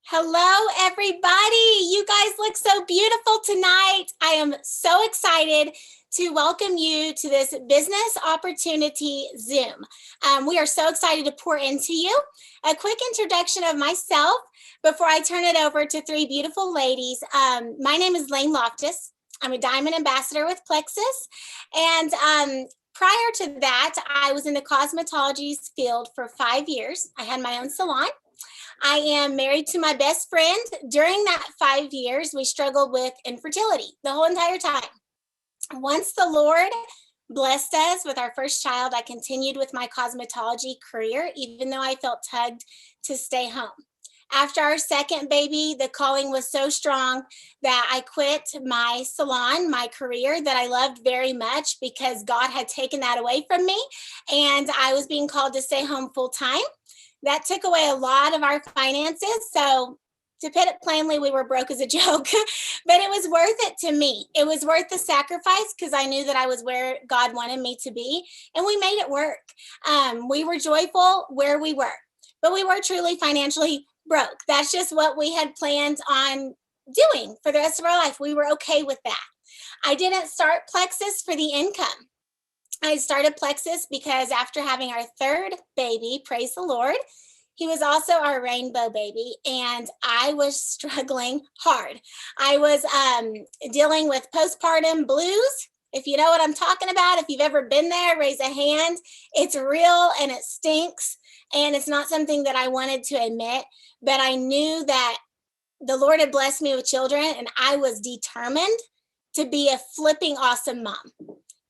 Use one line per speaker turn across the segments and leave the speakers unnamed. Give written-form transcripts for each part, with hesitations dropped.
Hello, everybody. You guys look so beautiful tonight. I am so excited to welcome you to this business opportunity Zoom. We are so excited to pour into you. A quick introduction of myself before I turn it over to three beautiful ladies. My name is Lane Loftus. I'm a Diamond Ambassador with Plexus. And prior to that, I was in the cosmetology field for 5 years. I had my own salon. I am married to my best friend. During that 5 years, we struggled with infertility the whole entire time. Once the Lord blessed us with our first child, I continued with my cosmetology career, even though I felt tugged to stay home. After our second baby, the calling was so strong that I quit my salon, my career that I loved very much, because God had taken that away from me, and I was being called to stay home full time. That took away a lot of our finances. So to put it plainly, we were broke as a joke, but it was worth it to me. It was worth the sacrifice because I knew that I was where God wanted me to be, and we made it work. We were joyful where we were, but we were truly financially broke. That's just what we had planned on doing for the rest of our life. We were okay with that. I didn't start Plexus for the income. I started Plexus because after having our third baby, praise the Lord, he was also our rainbow baby, and I was struggling hard. I was dealing with postpartum blues. If you know what I'm talking about, if you've ever been there, raise a hand. It's real and it stinks, and it's not something that I wanted to admit, but I knew that the Lord had blessed me with children, and I was determined to be a flipping awesome mom.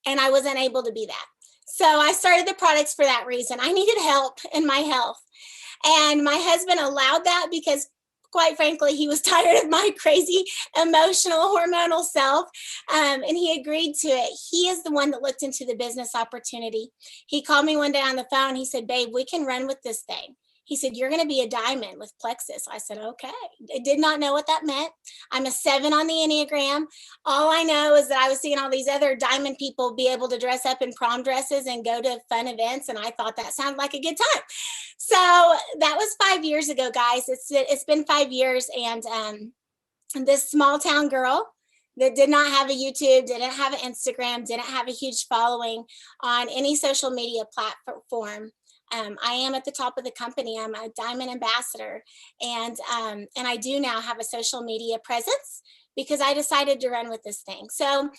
And I wasn't able to be that. So I started the products for that reason. I needed help in my health. And my husband allowed that because, quite frankly, he was tired of my crazy emotional hormonal self. And he agreed to it. He is the one that looked into the business opportunity. He called me one day on the phone. He said, babe, we can run with this thing. He said, you're going to be a diamond with Plexus. I said, okay. I did not know what that meant. I'm a 7 on the Enneagram. All I know is that I was seeing all these other diamond people be able to dress up in prom dresses and go to fun events. And I thought that sounded like a good time. So that was 5 years ago, guys. It's been 5 years. And this small town girl that did not have a YouTube, didn't have an Instagram, didn't have a huge following on any social media platform. I am at the top of the company. I'm a Diamond Ambassador, and I do now have a social media presence because I decided to run with this thing. So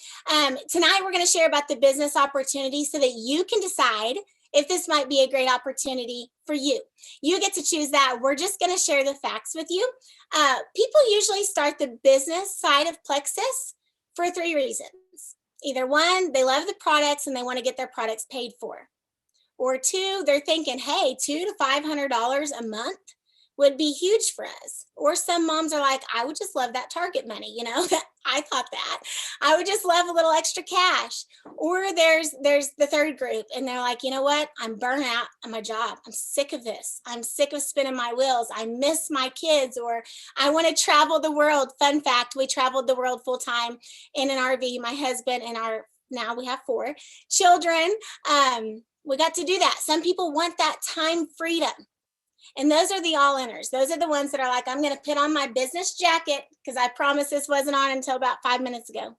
tonight we're going to share about the business opportunity so that you can decide if this might be a great opportunity for you. You get to choose that. We're just going to share the facts with you. People usually start the business side of Plexus for 3 reasons. Either one, they love the products and they want to get their products paid for. Or 2, they're thinking, hey, $200 to $500 a month would be huge for us. Or some moms are like, I would just love that Target money. You know, I thought that. I would just love a little extra cash. Or there's the third group, and they're like, you know what? I'm burnt out on my job. I'm sick of this. I'm sick of spinning my wheels. I miss my kids, or I want to travel the world. Fun fact, we traveled the world full time in an RV, my husband and now we have 4 children. We got to do that. Some people want that time freedom. And those are the all-inners. Those are the ones that are like, I'm going to put on my business jacket, because I promise this wasn't on until about 5 minutes ago.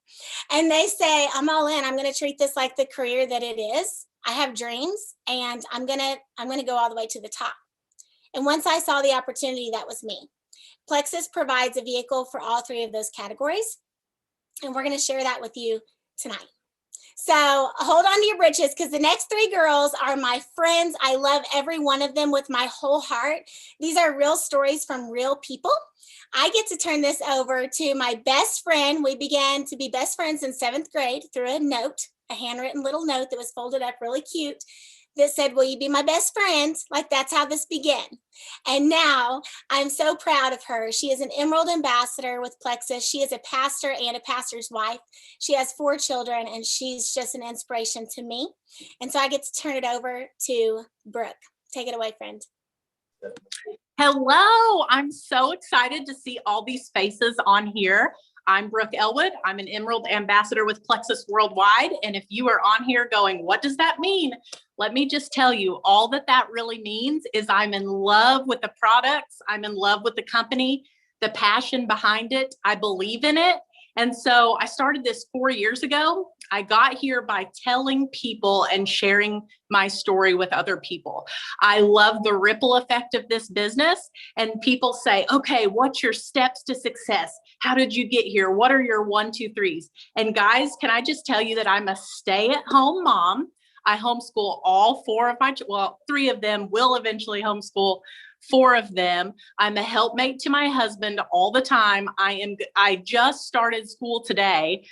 And they say, I'm all in. I'm going to treat this like the career that it is. I have dreams, and I'm going to go all the way to the top. And once I saw the opportunity, that was me. Plexus provides a vehicle for all 3 of those categories. And we're going to share that with you tonight. So hold on to your britches, because the next 3 girls are my friends. I love every one of them with my whole heart. These are real stories from real people. I get to turn this over to my best friend. We began to be best friends in 7th grade through a note, a handwritten little note that was folded up really cute that said, will you be my best friend? Like, that's how this began. And now I'm so proud of her. She is an Emerald Ambassador with Plexus. She is a pastor and a pastor's wife. She has 4 children, and she's just an inspiration to me. And so I get to turn it over to Brooke. Take it away, friend.
Hello, I'm so excited to see all these faces on here. I'm Brooke Elwood. I'm an Emerald Ambassador with Plexus Worldwide. And if you are on here going, what does that mean? let me just tell you, all that that really means is I'm in love with the products. I'm in love with the company, the passion behind it. I believe in it. And so I started this 4 years ago. I got here by telling people and sharing my story with other people. I love the ripple effect of this business. And people say, okay, what's your steps to success? How did you get here? What are your 1, 2, 3s? And guys, can I just tell you that I'm a stay-at-home mom? I homeschool all 4 of my, well, 3 of them will eventually homeschool 4 of them. I'm a helpmate to my husband all the time. I just started school today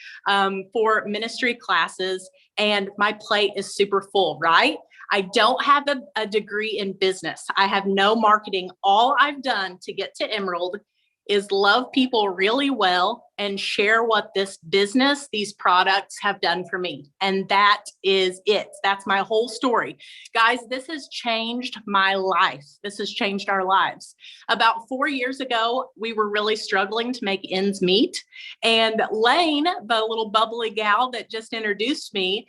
for ministry classes, and my plate is super full, right? I don't have a degree in business. I have no marketing. All I've done to get to Emerald is love people really well and share what this business, these products have done for me. And that is it. That's my whole story. Guys, this has changed my life. This has changed our lives. About 4 years ago, we were really struggling to make ends meet. And Lane, the little bubbly gal that just introduced me,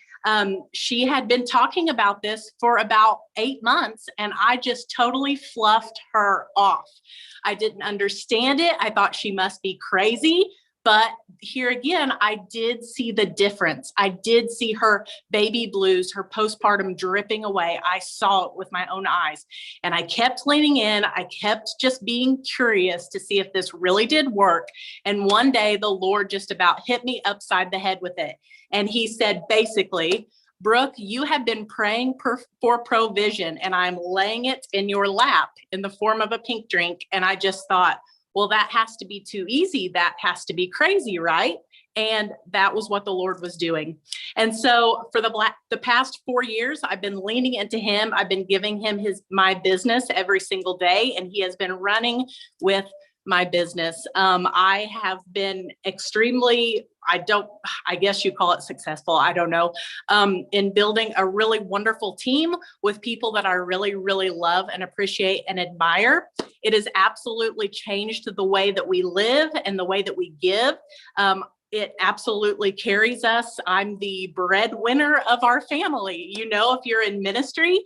she had been talking about this for about 8 months, and I just totally fluffed her off. I didn't understand it. I thought she must be crazy. But here again, I did see the difference. I did see her baby blues, her postpartum dripping away. I saw it with my own eyes. And I kept leaning in. I kept just being curious to see if this really did work. And one day the Lord just about hit me upside the head with it. And he said, basically, Brooke, you have been praying for provision, and I'm laying it in your lap in the form of a pink drink. And I just thought, well, that has to be too easy. That has to be crazy, right? And that was what the Lord was doing. And so for the past 4 years, I've been leaning into him. I've been giving him my business every single day, and he has been running with my business. I have been extremely, I guess you call it successful, I don't know, in building a really wonderful team with people that I really, really love and appreciate and admire. It has absolutely changed the way that we live and the way that we give. It absolutely carries us. I'm the breadwinner of our family. You know, if you're in ministry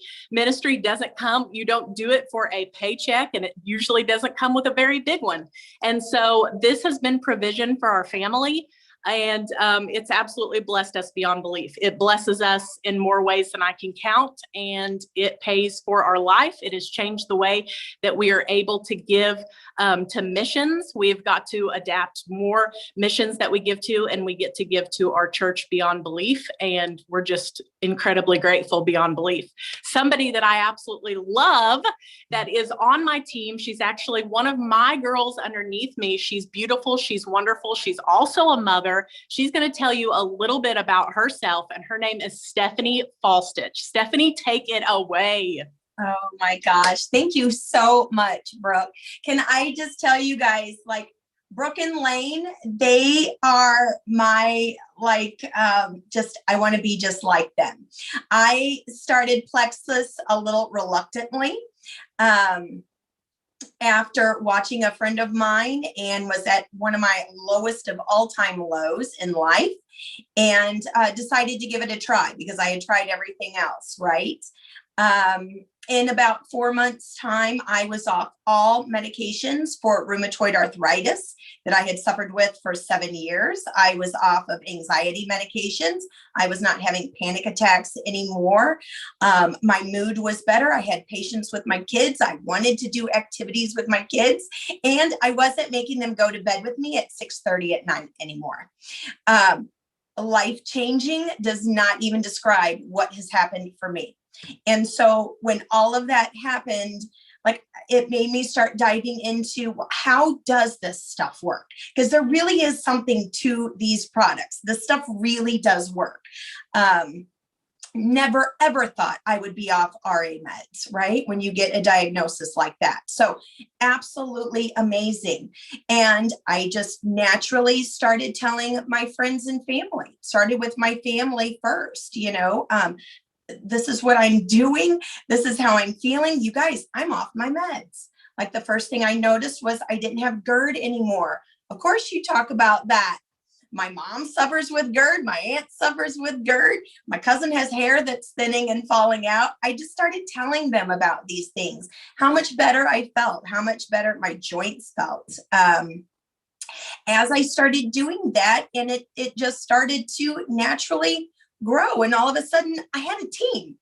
doesn't come, you don't do it for a paycheck, and it usually doesn't come with a very big one. And so this has been provision for our family. And it's absolutely blessed us beyond belief. It blesses us in more ways than I can count, and it pays for our life. It has changed the way that we are able to give to missions. We've got to adapt more missions that we give to, and we get to give to our church beyond belief. And we're just incredibly grateful beyond belief. Somebody that I absolutely love that is on my team, she's actually one of my girls underneath me. She's beautiful. She's wonderful. She's also a mother. She's going to tell you a little bit about herself, and her name is Stephanie Falstich. Stephanie, take it away.
Oh my gosh. Thank you so much, Brooke. Can I just tell you guys, like, Brooke and Lane, they are my, I want to be just like them. I started Plexus a little reluctantly. After watching a friend of mine, and was at one of my lowest of all-time lows in life, and decided to give it a try because I had tried everything else, right? In about 4 months' time, I was off all medications for rheumatoid arthritis that I had suffered with for 7 years. I was off of anxiety medications. I was not having panic attacks anymore. My mood was better. I had patience with my kids. I wanted to do activities with my kids, and I wasn't making them go to bed with me at 6:30 at night anymore. Life-changing does not even describe what has happened for me. And so when all of that happened, like, it made me start diving into, well, how does this stuff work? Because there really is something to these products. This stuff really does work. Never, ever thought I would be off RA meds, right? When you get a diagnosis like that. So absolutely amazing. And I just naturally started telling my friends and family, started with my family first, this is what I'm doing. This is how I'm feeling. You guys, I'm off my meds. Like, the first thing I noticed was I didn't have GERD anymore. Of course, you talk about that. My mom suffers with GERD. My aunt suffers with GERD. My cousin has hair that's thinning and falling out. I just started telling them about these things, how much better I felt, how much better my joints felt. As I started doing that, and it just started to naturally grow. And all of a sudden I had a team,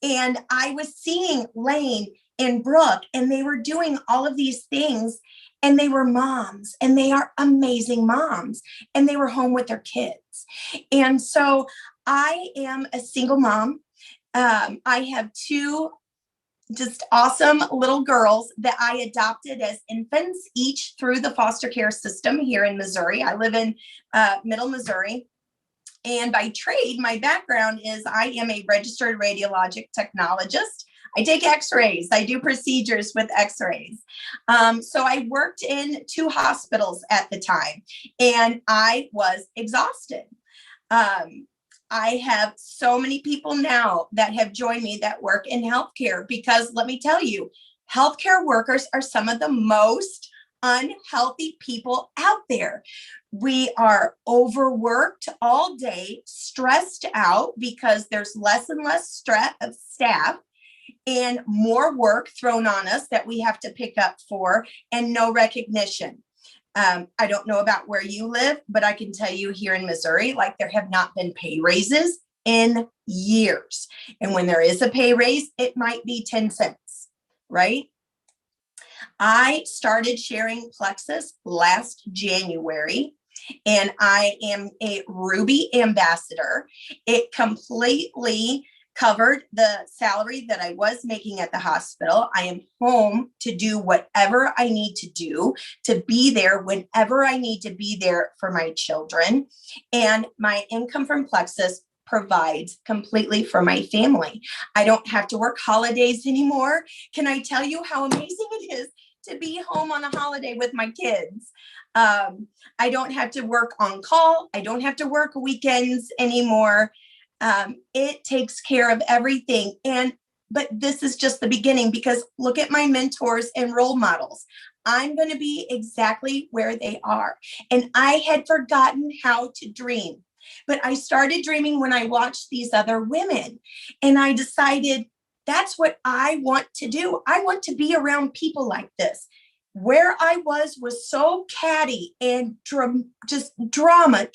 and I was seeing Lane and Brooke, and they were doing all of these things, and they were moms, and they are amazing moms, and they were home with their kids. And so I am a single mom. I have two just awesome little girls that I adopted as infants, each through the foster care system here in Missouri. I live in Middle Missouri. And by trade, my background is I am a registered radiologic technologist. I take x-rays. I do procedures with x-rays. So I worked in 2 hospitals at the time, and I was exhausted. I have so many people now that have joined me that work in healthcare, because let me tell you, healthcare workers are some of the most unhealthy people out there. We are overworked all day, stressed out because there's less and less stress of staff, and more work thrown on us that we have to pick up for, and no recognition. I don't know about where you live, but I can tell you here in Missouri, like, there have not been pay raises in years. And when there is a pay raise, it might be 10 cents, right? I started sharing Plexus last January, and I am a Ruby ambassador. It completely covered the salary that I was making at the hospital. I am home to do whatever I need to do, to be there whenever I need to be there for my children. And my income from Plexus provides completely for my family. I don't have to work holidays anymore. Can I tell you how amazing it is to be home on a holiday with my kids? I don't have to work on call. I don't have to work weekends anymore. It takes care of everything. But this is just the beginning, because look at my mentors and role models. I'm going to be exactly where they are. And I had forgotten how to dream, but I started dreaming when I watched these other women, and I decided that's what I want to do. I want to be around people like this. Where I was so catty and just drama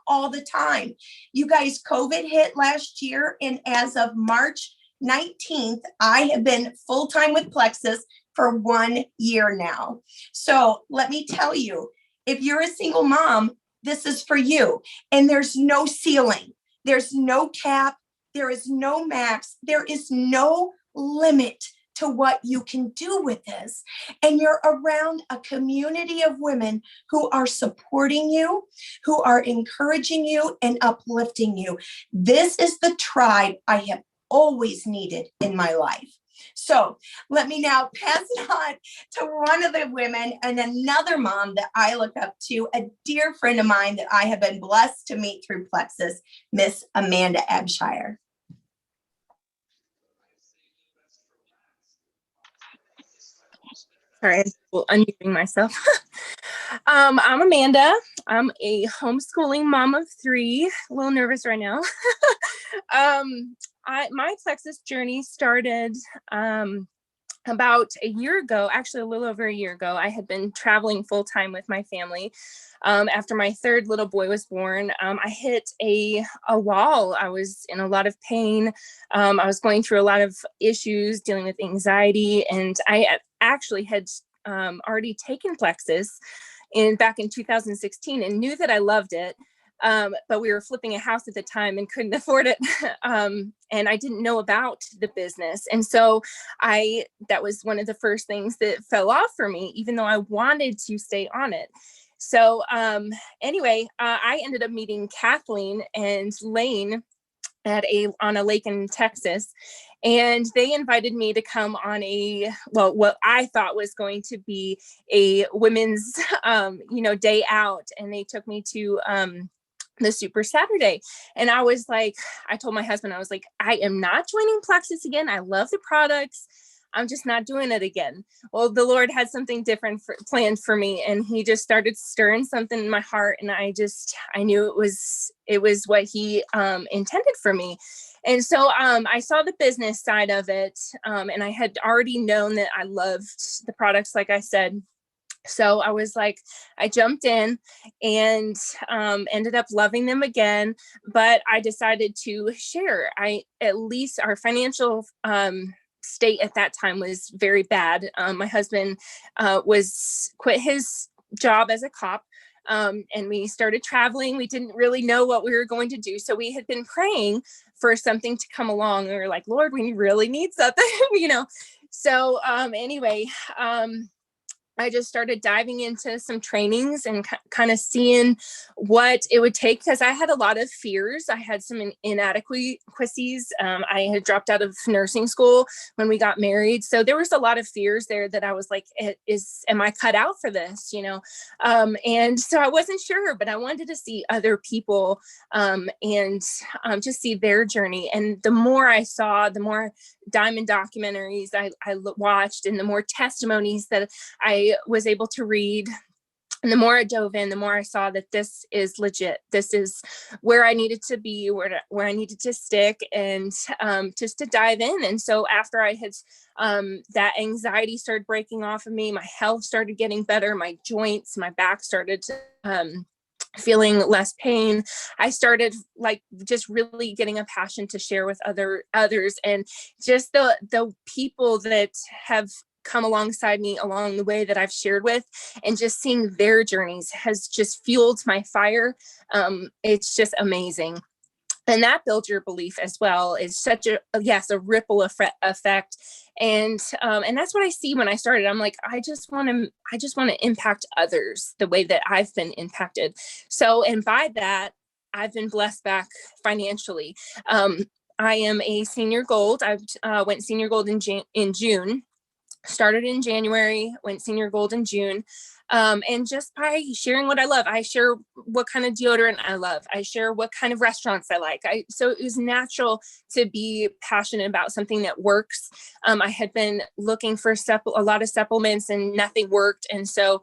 all the time. You guys, COVID hit last year, and as of March 19th, I have been full-time with Plexus for 1 year now. So let me tell you, if you're a single mom, this is for you. And there's no ceiling. There's no cap. There is no max. There is no limit to what you can do with this. And you're around a community of women who are supporting you, who are encouraging you and uplifting you. This is the tribe I have always needed in my life. So let me now pass it on to one of the women and another mom that I look up to, a dear friend of mine that I have been blessed to meet through Plexus, Miss Amanda Abshire.
Sorry, I'm unmuting myself. I'm Amanda. I'm a homeschooling mom of 3. A little nervous right now. My Plexus journey started about a year ago, actually a little over a year ago. I had been traveling full time with my family. After my 3rd little boy was born, I hit a wall. I was in a lot of pain. I was going through a lot of issues, dealing with anxiety, and I actually had already taken Plexus back in 2016 and knew that I loved it. But we were flipping a house at the time and couldn't afford it. And I didn't know about the business. And so that was one of the first things that fell off for me, even though I wanted to stay on it. So anyway, I ended up meeting Kathleen and Lane on a lake in Texas. And they invited me to come on what I thought was going to be a women's, day out. And they took me to the Super Saturday. And I was like, I told my husband, I was like, I am not joining Plexus again. I love the products. I'm just not doing it again. Well, the Lord had something different planned for me, and he just started stirring something in my heart. And I knew it was what he intended for me. And so I saw the business side of it, and I had already known that I loved the products, like I said. So I was like, I jumped in and ended up loving them again. But I decided to share. At least our financial state at that time was very bad. My husband was quit his job as a cop. And we started traveling. We didn't really know what we were going to do. So we had been praying for something to come along. We were like, Lord, we really need something, So anyway, I just started diving into some trainings and kind of seeing what it would take, because I had a lot of fears. I had some inadequacies. I had dropped out of nursing school when we got married. So there was a lot of fears there that I was like, am I cut out for this? And so I wasn't sure, but I wanted to see other people and just see their journey. And the more I saw, the more diamond documentaries I watched, and the more testimonies that I was able to read, and the more I dove in, the more I saw that this is legit. This is where I needed to be, where I needed to stick, and just to dive in. And so after I had that anxiety started breaking off of me, my health started getting better, my joints, my back started to feeling less pain. I started like just really getting a passion to share with others, and just the people that have come alongside me along the way that I've shared with, and just seeing their journeys has just fueled my fire. It's just amazing. And that builds your belief as well. It's such a ripple effect. And that's what I see when I started. I'm like, I just want to impact others the way that I've been impacted. So, and by that, I've been blessed back financially. I am a senior gold. I went senior gold in June. Started in January, went senior gold in June. And just by sharing what I love, I share what kind of deodorant I love. I share what kind of restaurants I like. So it was natural to be passionate about something that works. I had been looking for a lot of supplements, and nothing worked. And so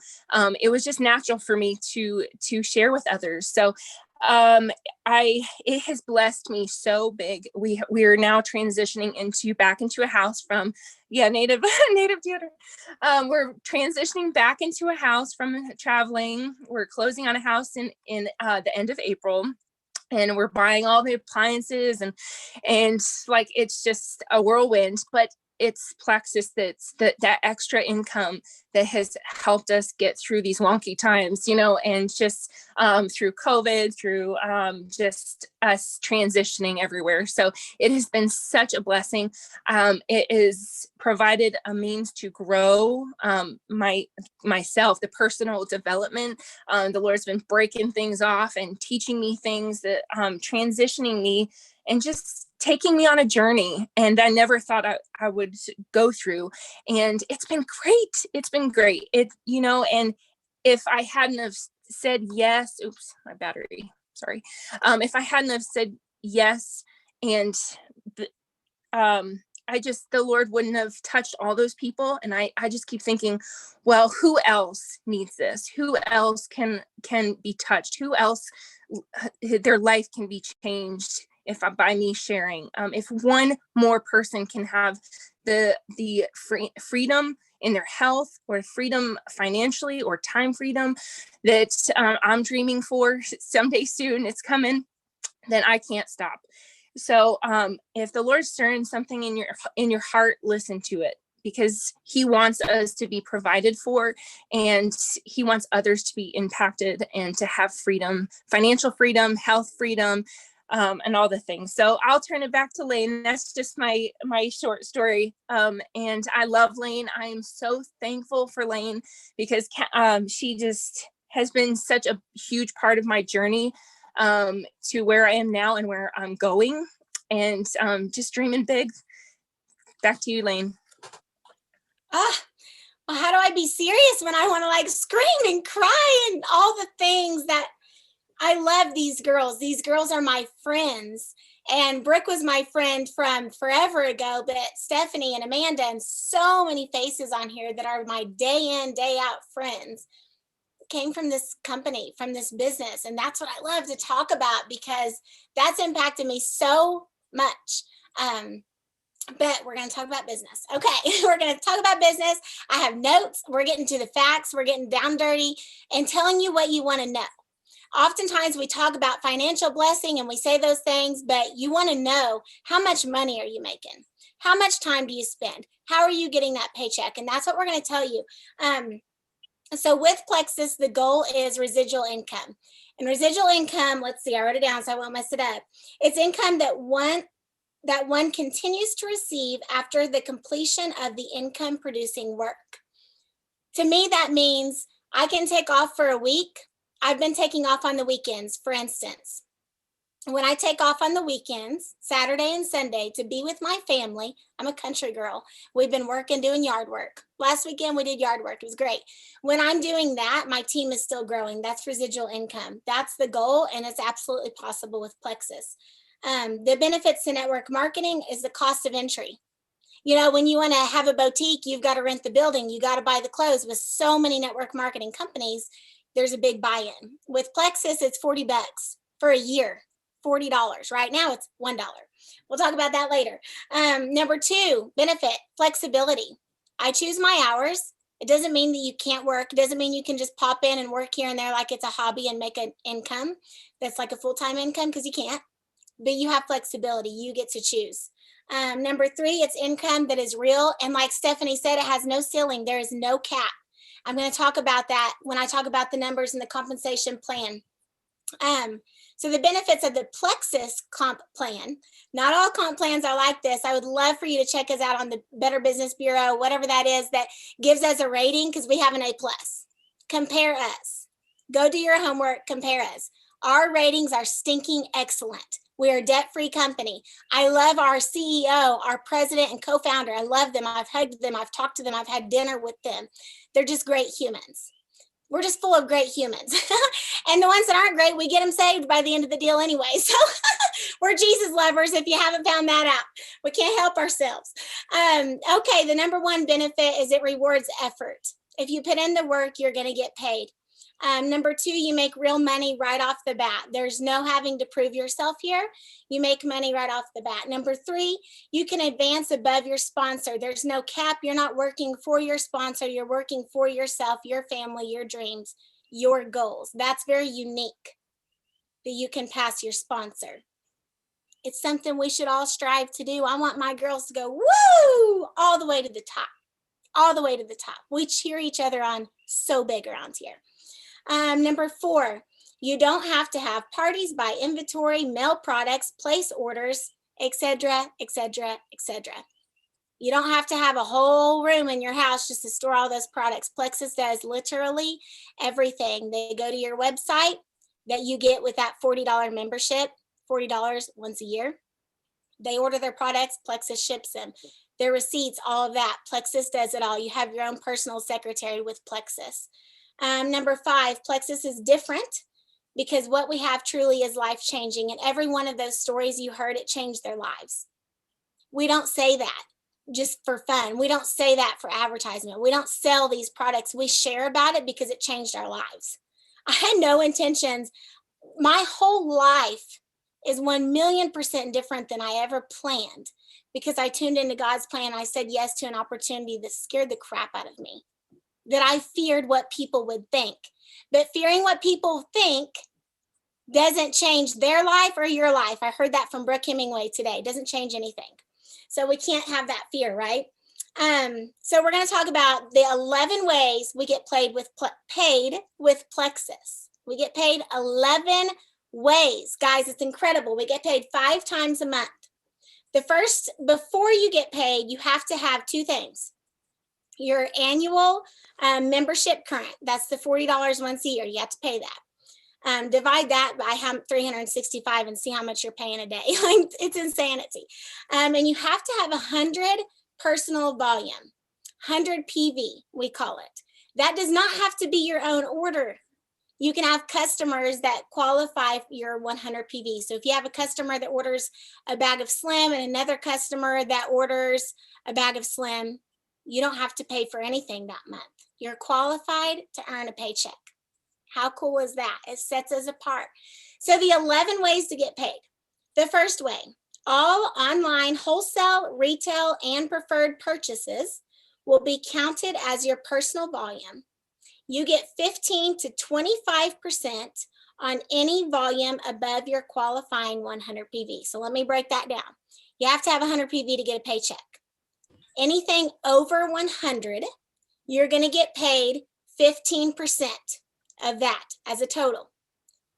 it was just natural for me to share with others. So it has blessed me so big. We are now transitioning back into a house from native deodorant. We're transitioning back into a house from traveling. We're closing on a house in the end of April, and we're buying all the appliances, and like it's just a whirlwind. But it's Plexus that's that extra income that has helped us get through these wonky times, and just through COVID, through just us transitioning everywhere. So it has been such a blessing. It has provided a means to grow myself, the personal development. The Lord's been breaking things off and teaching me things, that transitioning me, and just taking me on a journey. And I never thought I would go through. And it's been great. It's been great. And if I hadn't have said yes, my battery, sorry. If I hadn't have said yes, and the Lord wouldn't have touched all those people. And I just keep thinking, well, who else needs this? Who else can be touched? Who else, their life can be changed by me sharing? If one more person can have the freedom in their health, or freedom financially, or time freedom that I'm dreaming for someday soon, it's coming, then I can't stop. So if the Lord's stirring something in your heart, listen to it, because he wants us to be provided for, and he wants others to be impacted and to have freedom, financial freedom, health freedom, and all the things. So I'll turn it back to Lane. That's just my short story. And I love Lane. I am so thankful for Lane, because she just has been such a huge part of my journey to where I am now and where I'm going, and just dreaming big. Back to you, Lane.
Well, how do I be serious when I want to like scream and cry and all the things that I love these girls. These girls are my friends. And Brooke was my friend from forever ago, but Stephanie and Amanda and so many faces on here that are my day in, day out friends came from this company, from this business. And that's what I love to talk about because that's impacted me so much. But we're going to talk about business. Okay, we're going to talk about business. I have notes. We're getting to the facts. We're getting down dirty and telling you what you want to know. Oftentimes we talk about financial blessing and we say those things, but you want to know, how much money are you making? How much time do you spend? How are you getting that paycheck? And that's what we're going to tell you. So with Plexus, the goal is residual income. And residual income, let's see, I wrote it down so I won't mess it up. It's income that one continues to receive after the completion of the income producing work. To me, that means I can take off for a week. I've been taking off on the weekends, for instance. When I take off on the weekends, Saturday and Sunday, to be with my family, I'm a country girl. We've been working, doing yard work. Last weekend, we did yard work. It was great. When I'm doing that, my team is still growing. That's residual income. That's the goal, and it's absolutely possible with Plexus. The benefits to network marketing is the cost of entry. You know, when you want to have a boutique, you've got to rent the building. You got to buy the clothes. With so many network marketing companies, there's a big buy-in. With Plexus, it's $40 for a year. $40. Right now it's $1. We'll talk about that later. Number 2, benefit, flexibility. I choose my hours. It doesn't mean that you can't work. It doesn't mean you can just pop in and work here and there like it's a hobby and make an income that's like a full-time income, because you can't. But you have flexibility. You get to choose. Number 3, it's income that is real. And like Stephanie said, it has no ceiling. There is no cap. I'm going to talk about that when I talk about the numbers and the compensation plan. So the benefits of the Plexus comp plan, not all comp plans are like this. I would love for you to check us out on the Better Business Bureau, whatever that is that gives us a rating, because we have an A+. Compare us. Go do your homework, compare us. Our ratings are stinking excellent. We are a debt-free company. I love our CEO, our president and co-founder. I love them. I've hugged them. I've talked to them. I've had dinner with them. They're just great humans. We're just full of great humans. And the ones that aren't great, we get them saved by the end of the deal anyway. So we're Jesus lovers if you haven't found that out. We can't help ourselves. Okay, the number 1 benefit is it rewards effort. If you put in the work, you're going to get paid. Number 2, you make real money right off the bat. There's no having to prove yourself here. You make money right off the bat. Number 3, you can advance above your sponsor. There's no cap. You're not working for your sponsor. You're working for yourself, your family, your dreams, your goals. That's very unique that you can pass your sponsor. It's something we should all strive to do. I want my girls to go, woo, all the way to the top, all the way to the top. We cheer each other on so big around here. Number 4, you don't have to have parties, buy inventory, mail products, place orders, etc., etc., etc. You don't have to have a whole room in your house just to store all those products. Plexus does literally everything. They go to your website that you get with that $40 membership, $40 once a year. They order their products, Plexus ships them. Their receipts, all of that. Plexus does it all. You have your own personal secretary with Plexus. Number 5, Plexus is different because what we have truly is life-changing. And every one of those stories you heard, it changed their lives. We don't say that just for fun. We don't say that for advertisement. We don't sell these products. We share about it because it changed our lives. I had no intentions. My whole life is 1,000,000% different than I ever planned because I tuned into God's plan. I said yes to an opportunity that scared the crap out of me, that I feared what people would think. But fearing what people think doesn't change their life or your life. I heard that from Brooke Hemingway today. It doesn't change anything. So we can't have that fear, right? So we're going to talk about the 11 ways we get paid with Plexus. We get paid 11 ways. Guys, it's incredible. We get paid 5 times a month. The first, before you get paid, you have to have 2 things. Your annual membership current, that's the $40 once a year. You have to pay that. Divide that by 365 and see how much you're paying a day. It's insanity. And you have to have 100 personal volume, 100 PV, we call it. That does not have to be your own order. You can have customers that qualify for your 100 PV. So if you have a customer that orders a bag of Slim and another customer that orders a bag of Slim, you don't have to pay for anything that month. You're qualified to earn a paycheck. How cool is that? It sets us apart. So the 11 ways to get paid. The first way, all online wholesale, retail, and preferred purchases will be counted as your personal volume. You get 15 to 25% on any volume above your qualifying 100 PV. So let me break that down. You have to have 100 PV to get a paycheck. Anything over 100, you're going to get paid 15% of that as a total.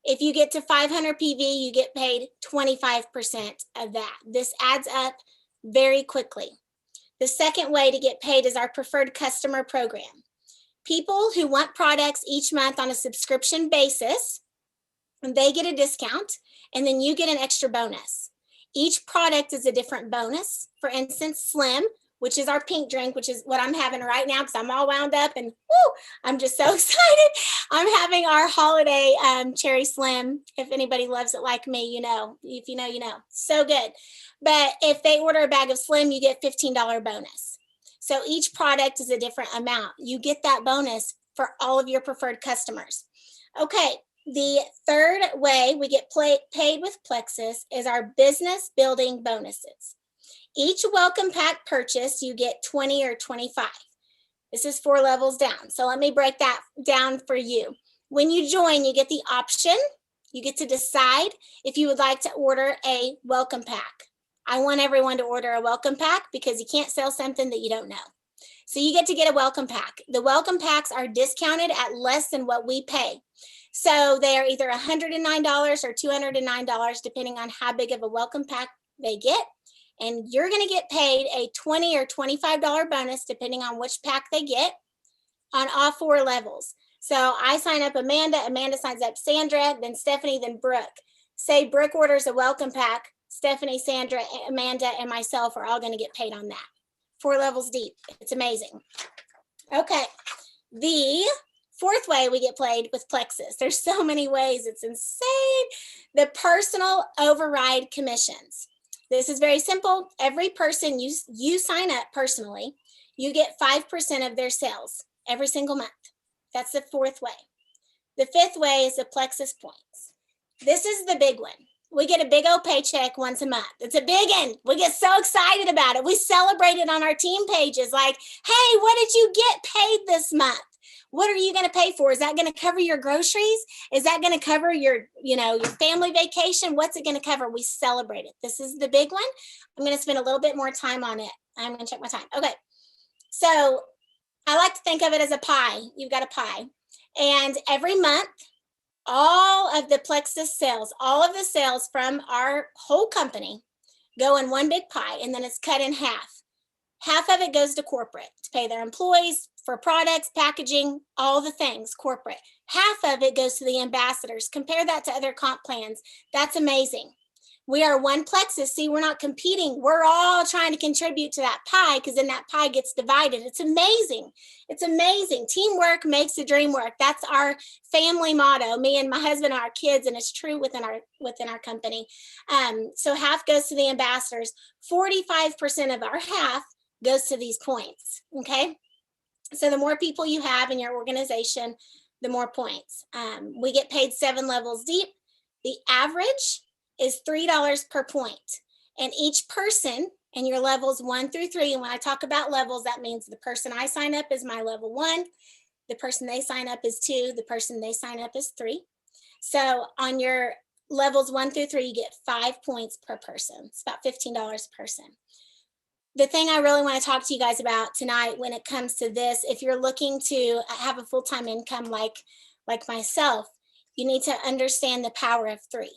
If you get to 500 PV, you get paid 25% of that. This adds up very quickly. The second way to get paid is our preferred customer program. People who want products each month on a subscription basis, they get a discount, and then you get an extra bonus. Each product is a different bonus. For instance, Slim, which is our pink drink, which is what I'm having right now because I'm all wound up and woo, I'm just so excited. I'm having our holiday cherry Slim. If anybody loves it like me, you know. If you know, you know. So good. But if they order a bag of Slim, you get $15 bonus. So each product is a different amount. You get that bonus for all of your preferred customers. Okay, the third way we get paid with Plexus is our business building bonuses. Each welcome pack purchase, you get 20 or 25. This is 4 levels down. So let me break that down for you. When you join, you get the option. You get to decide if you would like to order a welcome pack. I want everyone to order a welcome pack because you can't sell something that you don't know. So you get to get a welcome pack. The welcome packs are discounted at less than what we pay. So they are either $109 or $209, depending on how big of a welcome pack they get. And you're going to get paid a $20 or $25 bonus, depending on which pack they get, on all 4 levels. So I sign up Amanda, Amanda signs up Sandra, then Stephanie, then Brooke. Say Brooke orders a welcome pack, Stephanie, Sandra, Amanda, and myself are all going to get paid on that. 4 levels deep. It's amazing. Okay. The fourth way we get paid with Plexus. There's so many ways. It's insane. The personal override commissions. This is very simple. Every person you sign up personally, you get 5% of their sales every single month. That's the fourth way. The fifth way is the Plexus points. This is the big one. We get a big old paycheck once a month. It's a big one. We get so excited about it. We celebrate it on our team pages like, hey, what did you get paid this month? What are you going to pay for? Is that going to cover your groceries? Is that going to cover your family vacation? What's it going to cover? We celebrate it. This is the big one. I'm going to spend a little bit more time on it. I'm going to check my time. Okay. So I like to think of it as a pie. You've got a pie. And every month, all of the Plexus sales, all of the sales from our whole company go in one big pie, and then it's cut in half. Half of it goes to corporate to pay their employees for products, packaging, all the things, corporate. Half of it goes to the ambassadors. Compare that to other comp plans. That's amazing. We are one Plexus. See, we're not competing. We're all trying to contribute to that pie because then that pie gets divided. It's amazing. It's amazing. Teamwork makes the dream work. That's our family motto, me and my husband and our kids, and it's true within our company. So half goes to the ambassadors. 45% of our half goes to these points, okay? So the more people you have in your organization, the more points. We get paid 7 levels deep. The average is $3 per point. And each person in your levels 1 through 3, and when I talk about levels, that means the person I sign up is my level 1, the person they sign up is 2, the person they sign up is 3. So on your levels 1 through 3, you get 5 points per person. It's about $15 a person. The thing I really want to talk to you guys about tonight when it comes to this, if you're looking to have a full-time income like myself, you need to understand the power of 3.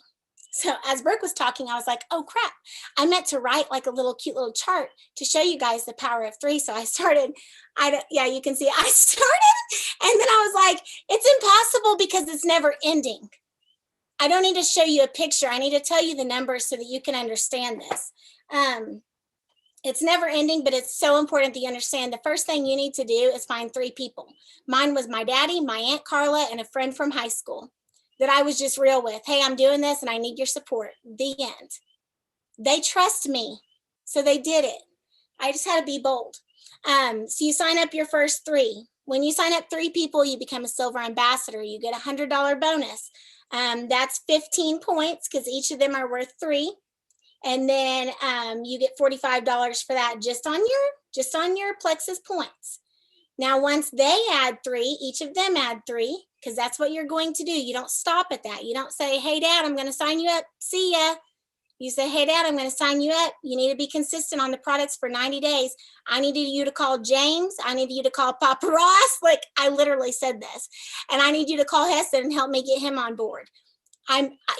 So as Brooke was talking, I was like, oh crap, I meant to write like a little cute little chart to show you guys the power of 3. So I started, you can see I started, and then I was like, it's impossible because it's never ending. I don't need to show you a picture. I need to tell you the numbers so that you can understand this. It's never ending, but it's so important that you understand the first thing you need to do is find 3 people. Mine was my daddy, my Aunt Carla, and a friend from high school that I was just real with. Hey, I'm doing this and I need your support. The end. They trust me, so they did it. I just had to be bold. So you sign up your first 3. When you sign up 3 people, you become a silver ambassador. You get a $100 bonus. That's 15 points because each of them are worth 3. And then you get $45 for that just on your Plexus points. Now, once they add 3, each of them add 3, because that's what you're going to do. You don't stop at that. You don't say, hey, Dad, I'm going to sign you up. See ya. You say, hey, Dad, I'm going to sign you up. You need to be consistent on the products for 90 days. I needed you to call James. I need you to call Papa Ross. Like, I literally said this. And I need you to call Heston and help me get him on board.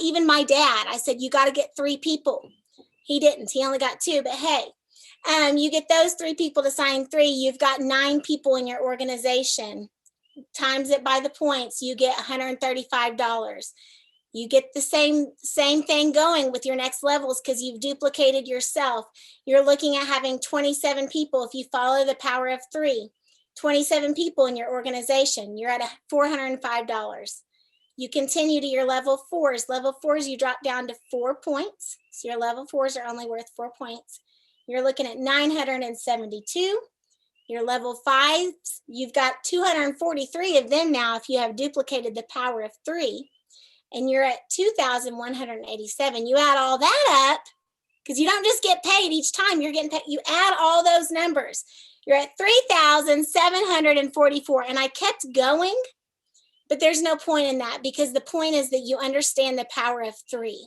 Even my dad, I said, you got to get 3 people. He didn't. He only got 2. But hey, you get those 3 people to sign 3. You've got 9 people in your organization. Times it by the points, you get $135. You get the same thing going with your next levels because you've duplicated yourself. You're looking at having 27 people if you follow the power of 3. 27 people in your organization. You're at $405. You continue to your level 4s. Level 4s, you drop down to 4 points. So your level 4s are only worth 4 points. You're looking at 972. Your level 5s, you've got 243 of them now if you have duplicated the power of 3. And you're at 2,187. You add all that up, because you don't just get paid each time. You're getting paid. You add all those numbers. You're at 3,744. And I kept going, but there's no point in that, because the point is that you understand the power of 3.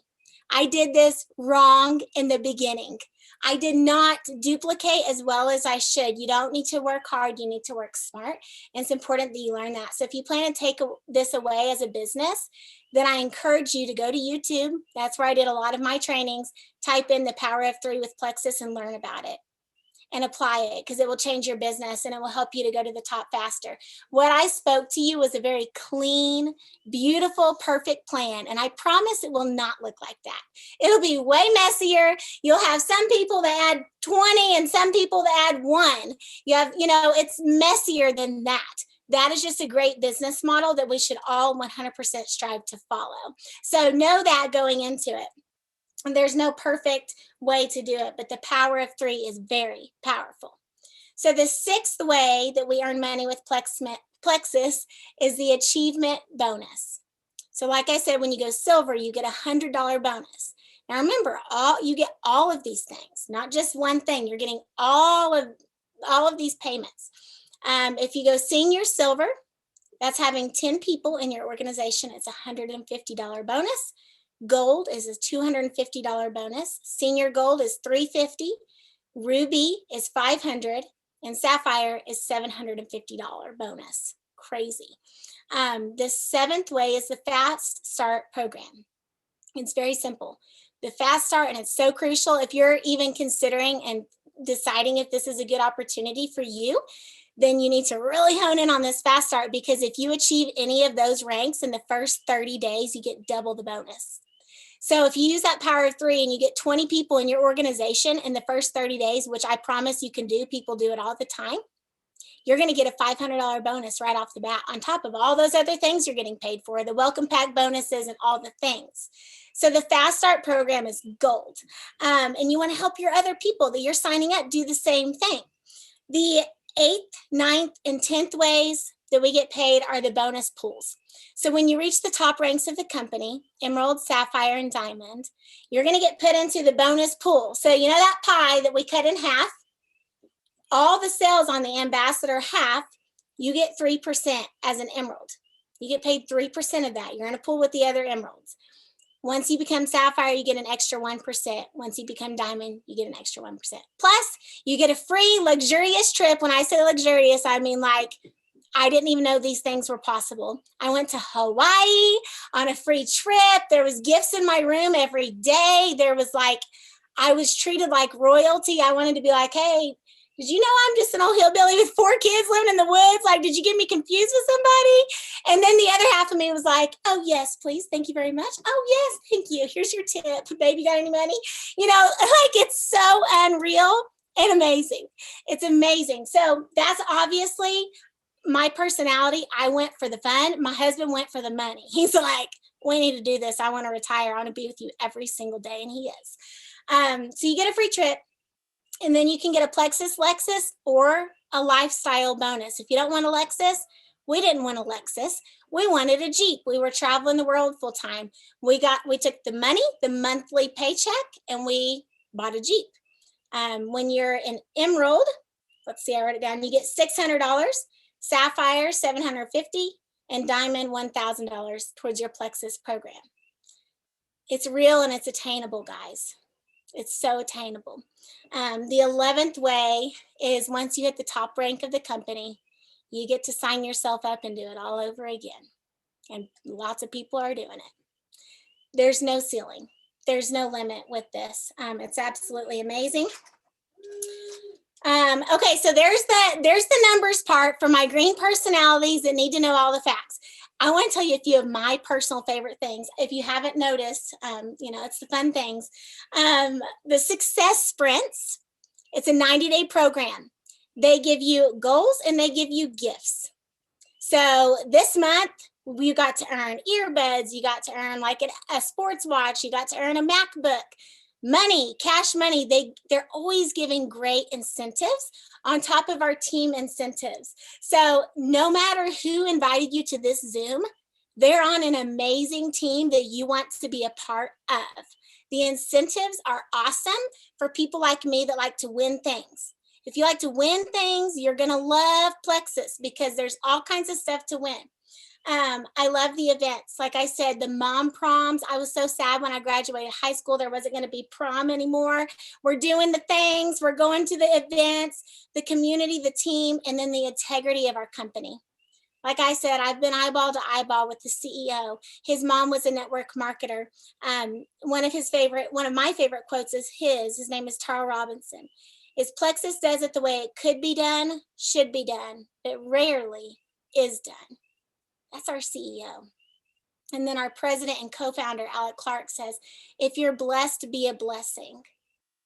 I did this wrong in the beginning. I did not duplicate as well as I should. You don't need to work hard. You need to work smart. And it's important that you learn that. So if you plan to take this away as a business, then I encourage you to go to YouTube. That's where I did a lot of my trainings. Type in the power of 3 with Plexus and learn about it and apply it, because it will change your business and it will help you to go to the top faster. What I spoke to you was a very clean, beautiful, perfect plan. And I promise it will not look like that. It'll be way messier. You'll have some people that add 20 and some people that add 1. It's messier than that. That is just a great business model that we should all 100% strive to follow. So know that going into it. And there's no perfect way to do it, but the power of 3 is very powerful. So the 6th way that we earn money with Plexus is the achievement bonus. So like I said, when you go silver, you get a $100 bonus. Now remember, you get all of these things, not just one thing. You're getting all of these payments. If you go senior silver, that's having 10 people in your organization. It's a $150 bonus. Gold is a $250 bonus. Senior gold is $350. Ruby is $500, and sapphire is $750 bonus. Crazy. The 7th way is the Fast Start program. It's very simple. The Fast Start, and it's so crucial if you're even considering and deciding if this is a good opportunity for you, then you need to really hone in on this Fast Start, because if you achieve any of those ranks in the first 30 days, you get double the bonus. So if you use that power of 3 and you get 20 people in your organization in the first 30 days, which I promise you can do, people do it all the time, you're going to get a $500 bonus right off the bat, on top of all those other things you're getting paid for, the welcome pack bonuses and all the things. So the Fast Start program is gold. And you want to help your other people that you're signing up do the same thing. The 8th, 9th, and 10th ways that we get paid are the bonus pools. So when you reach the top ranks of the company, emerald, sapphire, and diamond, you're going to get put into the bonus pool. So you know that pie that we cut in half? All the sales on the ambassador half, you get 3% as an emerald. You get paid 3% of that. You're in a pool with the other emeralds. Once you become sapphire, you get an extra 1%. Once you become diamond, you get an extra 1%. Plus, you get a free luxurious trip. When I say luxurious, I mean like, I didn't even know these things were possible. I went to Hawaii on a free trip. There was gifts in my room every day. I was treated like royalty. I wanted to be like, hey, did you know I'm just an old hillbilly with 4 kids living in the woods? Like, did you get me confused with somebody? And then the other half of me was like, oh, yes, please. Thank you very much. Oh, yes, thank you. Here's your tip. Baby, got any money? Like, it's so unreal. and amazing. It's amazing. So that's obviously my personality. I went for the fun. My husband went for the money. He's like, we need to do this. I want to retire. I want to be with you every single day. And he is. So you get a free trip, and then you can get a Plexus Lexus or a lifestyle bonus. If you don't want a Lexus, we didn't want a Lexus. We wanted a Jeep. We were traveling the world full time. We took the money, the monthly paycheck, and we bought a Jeep. When you're an Emerald, let's see, I wrote it down. You get $600, Sapphire $750, and Diamond $1,000 towards your Plexus program. It's real and it's attainable, guys. It's so attainable. The 11th way is once you hit the top rank of the company, you get to sign yourself up and do it all over again. And lots of people are doing it. There's no ceiling. There's no limit with this. It's absolutely amazing. Okay, so there's the numbers part for my green personalities that need to know all the facts. I want to tell you a few of my personal favorite things. If you haven't noticed, it's the fun things. The success sprints, it's a 90-day program. They give you goals and they give you gifts. So this month, you got to earn earbuds, you got to earn like a sports watch, you got to earn a MacBook, money, cash money. They're always giving great incentives on top of our team incentives. So no matter who invited you to this Zoom, they're on an amazing team that you want to be a part of. The incentives are awesome for people like me that like to win things. If you like to win things, you're going to love Plexus because there's all kinds of stuff to win. I love the events. Like I said, the mom proms. I was so sad when I graduated high school, there wasn't going to be prom anymore. We're doing the things, we're going to the events, the community, the team, and then the integrity of our company. Like I said, I've been eyeball to eyeball with the CEO. His mom was a network marketer. One of my favorite quotes is his name is Tara Robinson. Is Plexus does it the way it could be done, should be done, but rarely is done. That's our CEO. And then our president and co-founder, Alec Clark, says, if you're blessed, be a blessing.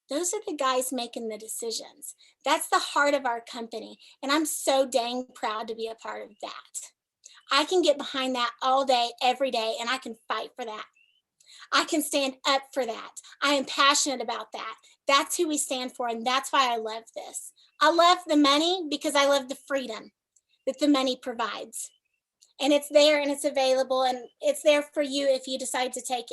Those are the guys making the decisions. That's the heart of our company. And I'm so dang proud to be a part of that. I can get behind that all day, every day, and I can fight for that. I can stand up for that. I am passionate about that. That's who we stand for, and that's why I love this. I love the money because I love the freedom that the money provides. And it's there and it's available and it's there for you if you decide to take it.